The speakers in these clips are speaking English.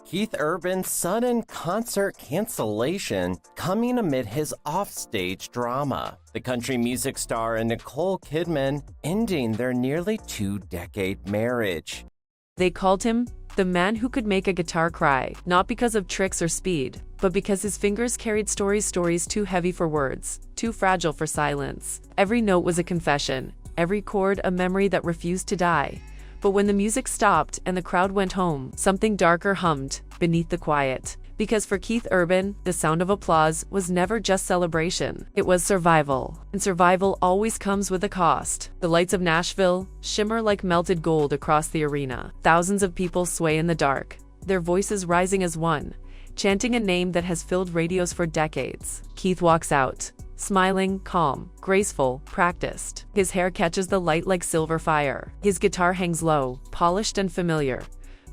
Keith Urban's sudden concert cancellation coming amid his offstage drama. The country music star and Nicole Kidman ending their nearly 2-decade marriage. They called him the man who could make a guitar cry, not because of tricks or speed, but because his fingers carried stories too heavy for words, too fragile for silence. Every note was a confession, every chord a memory that refused to die. But when the music stopped and the crowd went home, something darker hummed beneath the quiet. Because for Keith Urban, the sound of applause was never just celebration. It was survival. And survival always comes with a cost. The lights of Nashville shimmer like melted gold across the arena. Thousands of people sway in the dark, their voices rising as one, chanting a name that has filled radios for decades. Keith walks out, smiling, calm, graceful, practiced. His hair catches the light like silver fire. His guitar hangs low, polished and familiar.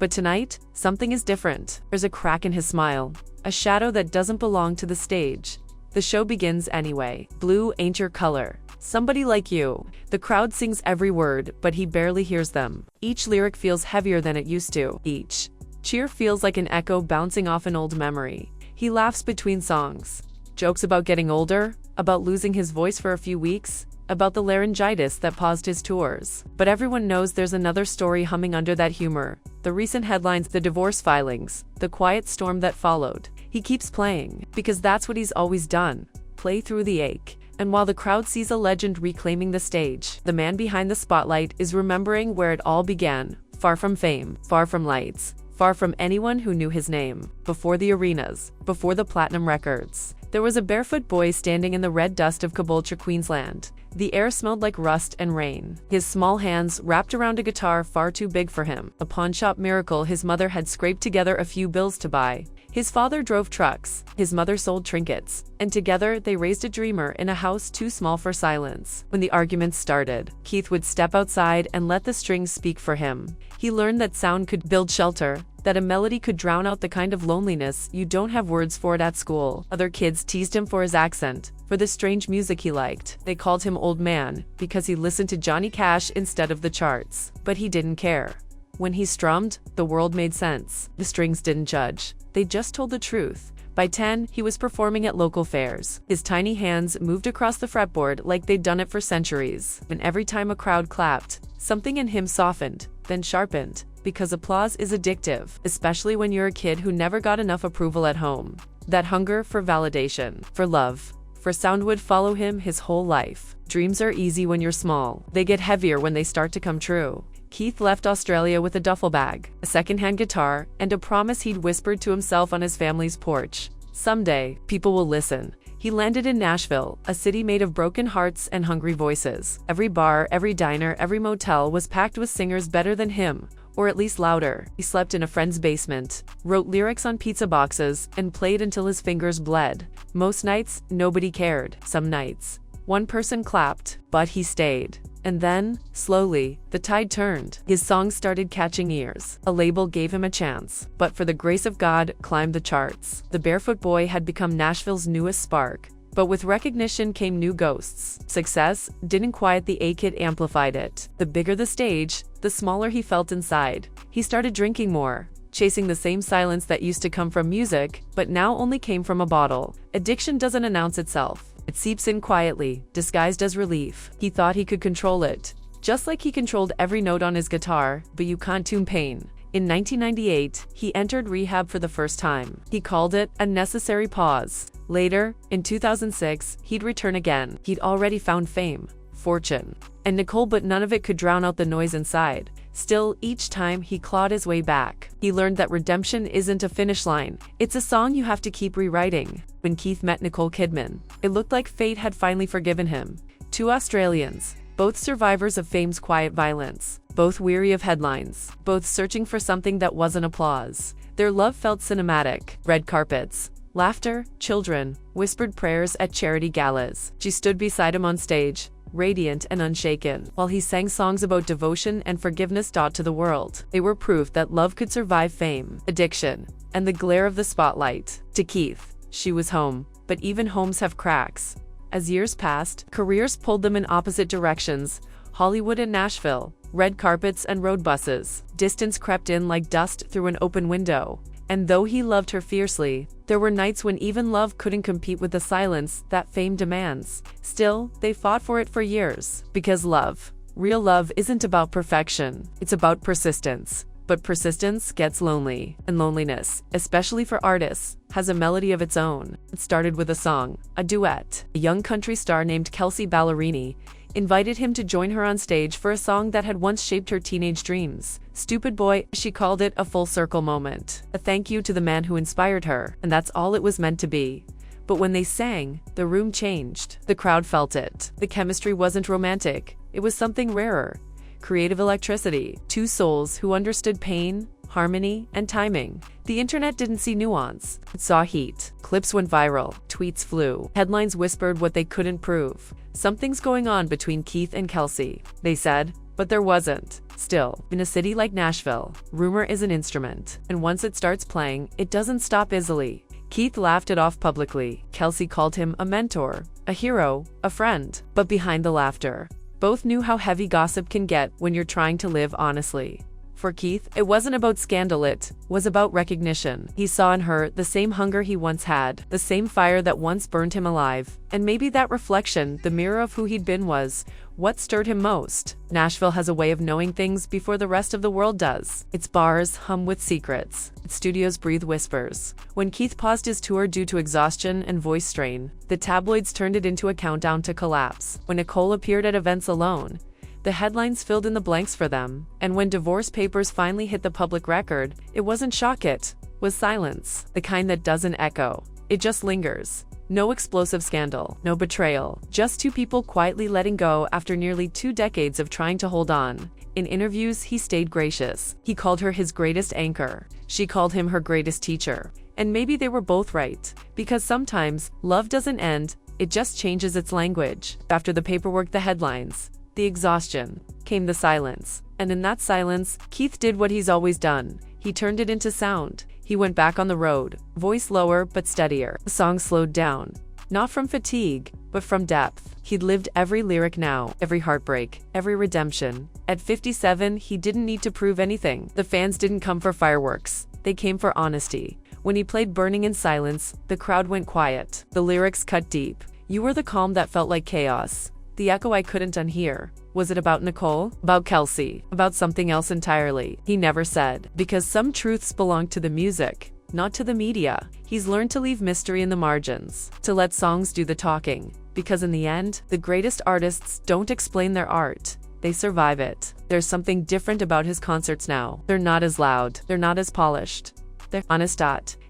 But tonight, something is different. There's a crack in his smile, a shadow that doesn't belong to the stage. The show begins anyway. Blue ain't your color. Somebody like you. The crowd sings every word, but he barely hears them. Each lyric feels heavier than it used to. Each cheer feels like an echo bouncing off an old memory. He laughs between songs. Jokes about getting older, about losing his voice for a few weeks, about the laryngitis that paused his tours. But everyone knows there's another story humming under that humor. The recent headlines, the divorce filings, the quiet storm that followed. He keeps playing, because that's what he's always done. Play through the ache. And while the crowd sees a legend reclaiming the stage, the man behind the spotlight is remembering where it all began. Far from fame, far from lights, far from anyone who knew his name. Before the arenas, before the platinum records, there was a barefoot boy standing in the red dust of Caboolture, Queensland. The air smelled like rust and rain. His small hands wrapped around a guitar far too big for him. A pawnshop miracle his mother had scraped together a few bills to buy. His father drove trucks, his mother sold trinkets, and together they raised a dreamer in a house too small for silence. When the arguments started, Keith would step outside and let the strings speak for him. He learned that sound could build shelter, that a melody could drown out the kind of loneliness you don't have words for it at school. Other kids teased him for his accent, for the strange music he liked. They called him Old Man because he listened to Johnny Cash instead of the charts. But he didn't care. When he strummed, the world made sense. The strings didn't judge. They just told the truth. By 10, he was performing at local fairs. His tiny hands moved across the fretboard like they'd done it for centuries. And every time a crowd clapped, something in him softened, then sharpened. Because applause is addictive, especially when you're a kid who never got enough approval at home. That hunger for validation, for love, for sound would follow him his whole life. Dreams are easy when you're small. They get heavier when they start to come true. Keith left Australia with a duffel bag, a secondhand guitar, and a promise he'd whispered to himself on his family's porch. Someday, people will listen. He landed in Nashville, a city made of broken hearts and hungry voices. Every bar, every diner, every motel was packed with singers better than him, or at least louder. He slept in a friend's basement, wrote lyrics on pizza boxes, and played until his fingers bled. Most nights, nobody cared. Some nights, one person clapped, but he stayed. And then, slowly, the tide turned. His songs started catching ears. A label gave him a chance, but for the grace of God, climbed the charts. The Barefoot Boy had become Nashville's newest spark. But with recognition came new ghosts. Success didn't quiet the ache, it amplified it. The bigger the stage, the smaller he felt inside. He started drinking more, chasing the same silence that used to come from music, but now only came from a bottle. Addiction doesn't announce itself. It seeps in quietly, disguised as relief. He thought he could control it, just like he controlled every note on his guitar, but you can't tune pain. In 1998, he entered rehab for the first time. He called it a necessary pause. Later, in 2006, he'd return again. He'd already found fame, fortune, and Nicole, but none of it could drown out the noise inside. Still, each time he clawed his way back. He learned that redemption isn't a finish line. It's a song you have to keep rewriting. When Keith met Nicole Kidman, it looked like fate had finally forgiven him. Two Australians, both survivors of fame's quiet violence, both weary of headlines, both searching for something that wasn't applause. Their love felt cinematic. Red carpets, laughter, children, whispered prayers at charity galas. She stood beside him on stage, radiant and unshaken, while he sang songs about devotion and forgiveness to the world. They were proof that love could survive fame, addiction, and the glare of the spotlight. To Keith, she was home, but even homes have cracks. As years passed, careers pulled them in opposite directions. Hollywood and Nashville, red carpets and road buses. Distance crept in like dust through an open window. And though he loved her fiercely, there were nights when even love couldn't compete with the silence that fame demands. Still, they fought for it for years. Because love, real love, isn't about perfection. It's about persistence. But persistence gets lonely, and loneliness, especially for artists, has a melody of its own. It started with a song, a duet. A young country star named Kelsea Ballerini invited him to join her on stage for a song that had once shaped her teenage dreams. Stupid Boy, she called it, a full circle moment. A thank you to the man who inspired her, and that's all it was meant to be. But when they sang, the room changed. The crowd felt it. The chemistry wasn't romantic. It was something rarer. Creative electricity. Two souls who understood pain, harmony, and timing. The internet didn't see nuance. It saw heat. Clips went viral. Tweets flew. Headlines whispered what they couldn't prove. Something's going on between Keith and Kelsea, they said, but there wasn't. Still, in a city like Nashville, rumor is an instrument, and once it starts playing, it doesn't stop easily. Keith laughed it off publicly. Kelsea called him a mentor, a hero, a friend. But behind the laughter, both knew how heavy gossip can get when you're trying to live honestly. For Keith, it wasn't about scandal, it was about recognition. He saw in her the same hunger he once had, the same fire that once burned him alive. And maybe that reflection, the mirror of who he'd been, was what stirred him most. Nashville has a way of knowing things before the rest of the world does. Its bars hum with secrets. Its studios breathe whispers. When Keith paused his tour due to exhaustion and voice strain, the tabloids turned it into a countdown to collapse. When Nicole appeared at events alone, the headlines filled in the blanks for them. And when divorce papers finally hit the public record, it wasn't shock, it was silence. The kind that doesn't echo. It just lingers. No explosive scandal, no betrayal, just two people quietly letting go after nearly 2 decades of trying to hold on. In interviews, he stayed gracious. He called her his greatest anchor. She called him her greatest teacher. And maybe they were both right. Because sometimes, love doesn't end, it just changes its language. After the paperwork, the headlines, the exhaustion, came the silence. And in that silence, Keith did what he's always done. He turned it into sound. He went back on the road, voice lower but steadier. The song slowed down, not from fatigue, but from depth. He'd lived every lyric now, every heartbreak, every redemption. At 57, he didn't need to prove anything. The fans didn't come for fireworks. They came for honesty. When he played Burning in Silence, the crowd went quiet. The lyrics cut deep. You were the calm that felt like chaos. The echo I couldn't unhear. Was it about Nicole? About Kelsea? About something else entirely? He never said. Because some truths belong to the music, not to the media. He's learned to leave mystery in the margins, to let songs do the talking. Because in the end, the greatest artists don't explain their art. They survive it. There's something different about his concerts now. They're not as loud. They're not as polished. They're honest.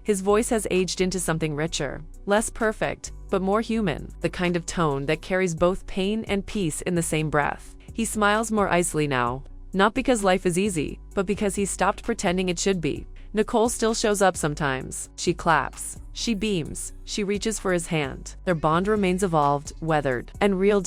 His voice has aged into something richer, less perfect, but more human. The kind of tone that carries both pain and peace in the same breath. He smiles more easily now. Not because life is easy, but because he stopped pretending it should be. Nicole still shows up sometimes. She claps. She beams. She reaches for his hand. Their bond remains evolved, weathered, and real.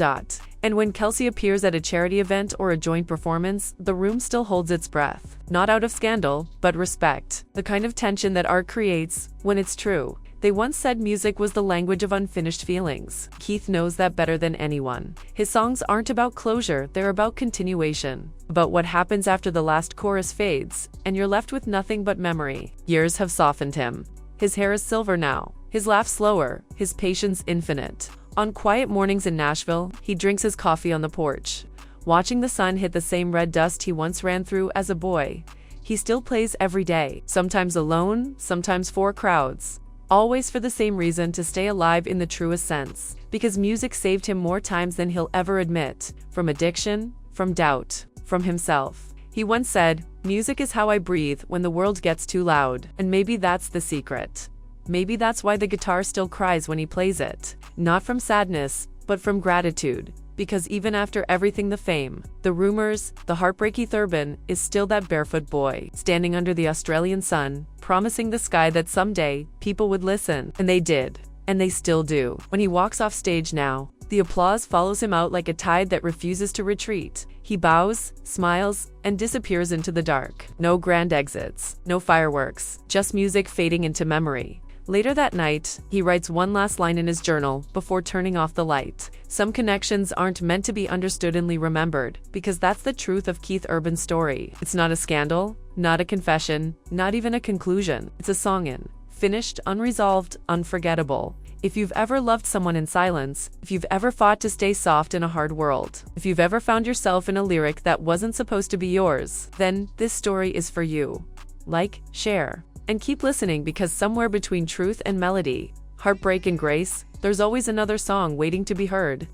And when Kelsea appears at a charity event or a joint performance, the room still holds its breath. Not out of scandal, but respect. The kind of tension that art creates when it's true. They once said music was the language of unfinished feelings. Keith knows that better than anyone. His songs aren't about closure, they're about continuation. About what happens after the last chorus fades, and you're left with nothing but memory. Years have softened him. His hair is silver now, his laugh slower, his patience infinite. On quiet mornings in Nashville, he drinks his coffee on the porch, watching the sun hit the same red dust he once ran through as a boy. He still plays every day, sometimes alone, sometimes for crowds. Always for the same reason, to stay alive in the truest sense. Because music saved him more times than he'll ever admit. From addiction, from doubt, from himself. He once said, "Music is how I breathe when the world gets too loud." And maybe that's the secret. Maybe that's why the guitar still cries when he plays it. Not from sadness, but from gratitude. Because even after everything, the fame, the rumors, the heartbreak, Keith Urban is still that barefoot boy, standing under the Australian sun, promising the sky that someday, people would listen. And they did. And they still do. When he walks off stage now, the applause follows him out like a tide that refuses to retreat. He bows, smiles, and disappears into the dark. No grand exits, no fireworks, just music fading into memory. Later that night, he writes one last line in his journal before turning off the light. Some connections aren't meant to be understood and remembered, because that's the truth of Keith Urban's story. It's not a scandal, Not a confession, not even a conclusion. It's a song in. Finished, unresolved, unforgettable. If you've ever loved someone in silence, if you've ever fought to stay soft in a hard world, if you've ever found yourself in a lyric that wasn't supposed to be yours, then this story is for you. Like, share, and keep listening, because somewhere between truth and melody, heartbreak and grace, there's always another song waiting to be heard.